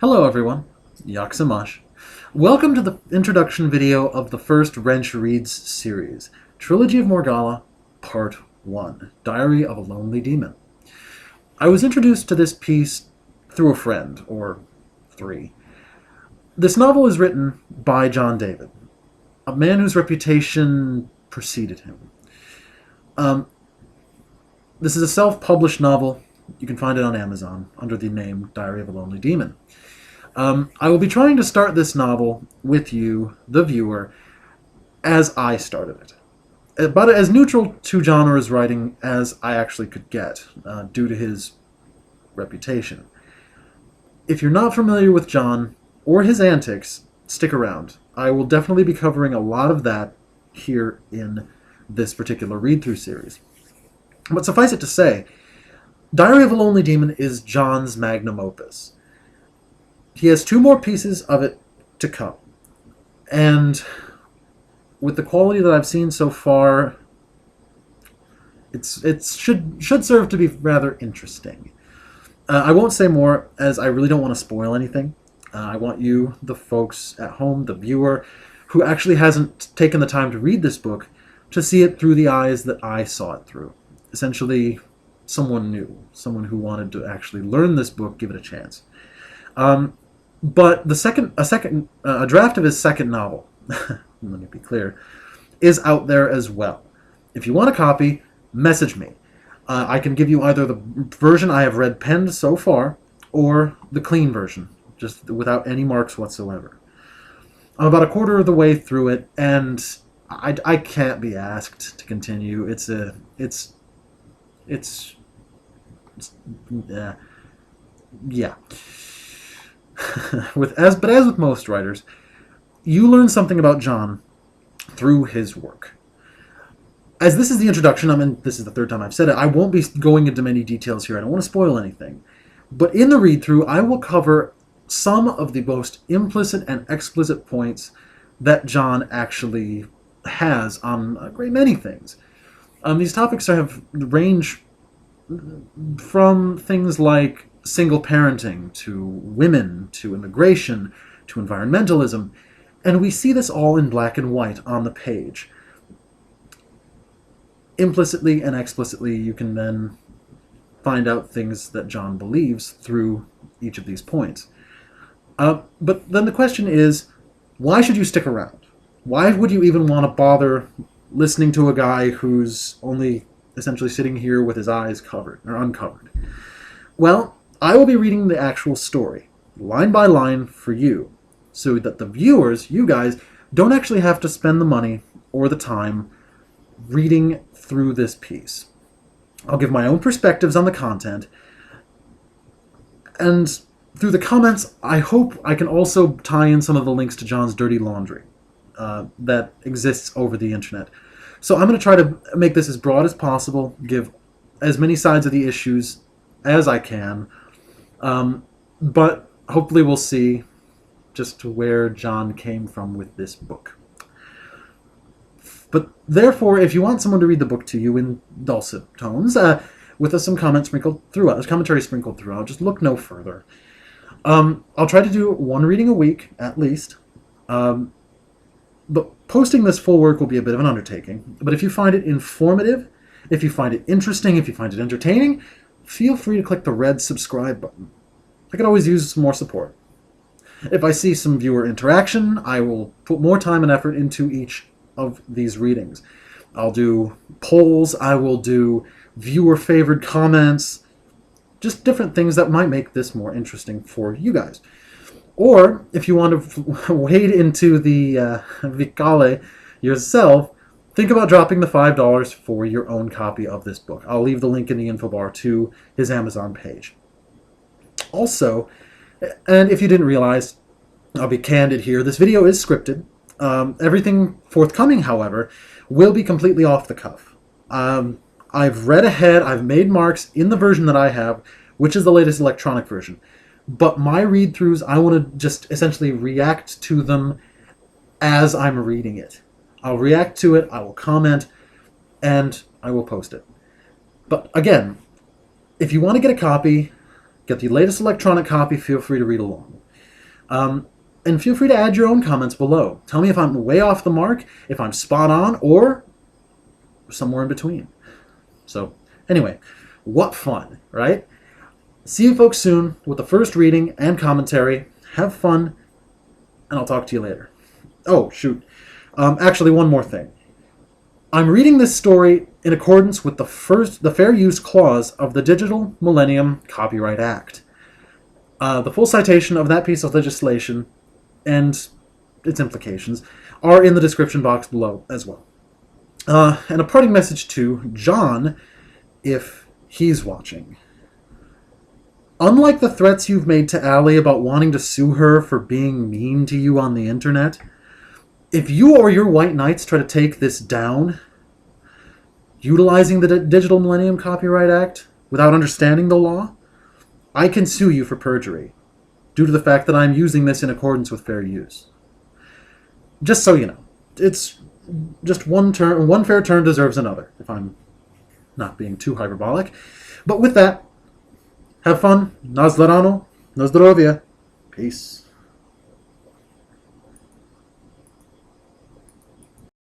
Hello everyone, Yaksamash. Welcome to the introduction video of the first Wrench Reads series, Trilogy of Morgalla, Part 1, Diary of a Lonely Demon. I was introduced to this piece through a friend, or three. This novel is written by John David, a man whose reputation preceded him. This is a self-published novel. You can find it on Amazon under the name Diary of a Lonely Demon. I will be trying to start this novel with you, the viewer, as I started it. About as neutral to genre's writing as I actually could get, due to his reputation. If you're not familiar with John or his antics, stick around. I will definitely be covering a lot of that here in this particular read-through series. But suffice it to say, Diary of a Lonely Demon is John's magnum opus. He has two more pieces of it to come. And with the quality that I've seen so far, it should serve to be rather interesting. I won't say more, as I really don't want to spoil anything. I want you, the folks at home, the viewer, who actually hasn't taken the time to read this book, to see it through the eyes that I saw it through. Essentially, someone new, someone who wanted to actually learn this book, give it a chance. But a draft of his second novel, let me be clear, is out there as well. If you want a copy, message me. I can give you either the version I have read penned so far, or the clean version, just without any marks whatsoever. I'm about a quarter of the way through it, and I can't be asked to continue. Yeah. But as with most writers, you learn something about John through his work. As this is the introduction, this is the third time I've said it, I won't be going into many details here. I don't want to spoil anything. But in the read-through, I will cover some of the most implicit and explicit points that John actually has on a great many things. These topics have range from things like single parenting, to women, to immigration, to environmentalism, and we see this all in black and white on the page. Implicitly and explicitly, you can then find out things that John believes through each of these points. But then the question is, why should you stick around? Why would you even want to bother listening to a guy who's only essentially sitting here with his eyes covered, or uncovered? Well, I will be reading the actual story, line by line, for you, so that the viewers, you guys, don't actually have to spend the money or the time reading through this piece. I'll give my own perspectives on the content, and through the comments, I hope I can also tie in some of the links to John's dirty laundry that exists over the internet. So I'm going to try to make this as broad as possible, give as many sides of the issues as I can, but hopefully we'll see just where John came from with this book. But therefore, if you want someone to read the book to you in dulcet tones, with some commentary sprinkled throughout, just look no further. I'll try to do one reading a week, at least. But posting this full work will be a bit of an undertaking. But if you find it informative, if you find it interesting, if you find it entertaining, feel free to click the red subscribe button. I could always use some more support. If I see some viewer interaction, I will put more time and effort into each of these readings. I'll do polls, I will do viewer-favored comments, just different things that might make this more interesting for you guys. Or, if you want to wade into the Morgalla yourself, think about dropping the $5 for your own copy of this book. I'll leave the link in the info bar to his Amazon page. Also, and if you didn't realize, I'll be candid here, this video is scripted. Everything forthcoming, however, will be completely off the cuff. I've read ahead, I've made marks in the version that I have, which is the latest electronic version. But my read-throughs, I want to just essentially react to them as I'm reading it. I'll react to it, I will comment, and I will post it. But again, if you want to get a copy, get the latest electronic copy, feel free to read along. And feel free to add your own comments below. Tell me if I'm way off the mark, if I'm spot on, or somewhere in between. So, anyway, what fun, right? See you folks soon with the first reading and commentary. Have fun, and I'll talk to you later. Oh, shoot. Actually, one more thing. I'm reading this story in accordance with the Fair Use Clause of the Digital Millennium Copyright Act. The full citation of that piece of legislation and its implications are in the description box below as well. And a parting message to John, if he's watching. Unlike the threats you've made to Allie about wanting to sue her for being mean to you on the internet, if you or your white knights try to take this down, utilizing the Digital Millennium Copyright Act without understanding the law, I can sue you for perjury, due to the fact that I'm using this in accordance with fair use. Just so you know, it's just one fair turn deserves another, if I'm not being too hyperbolic. But with that, have fun. Na zdravia. Peace.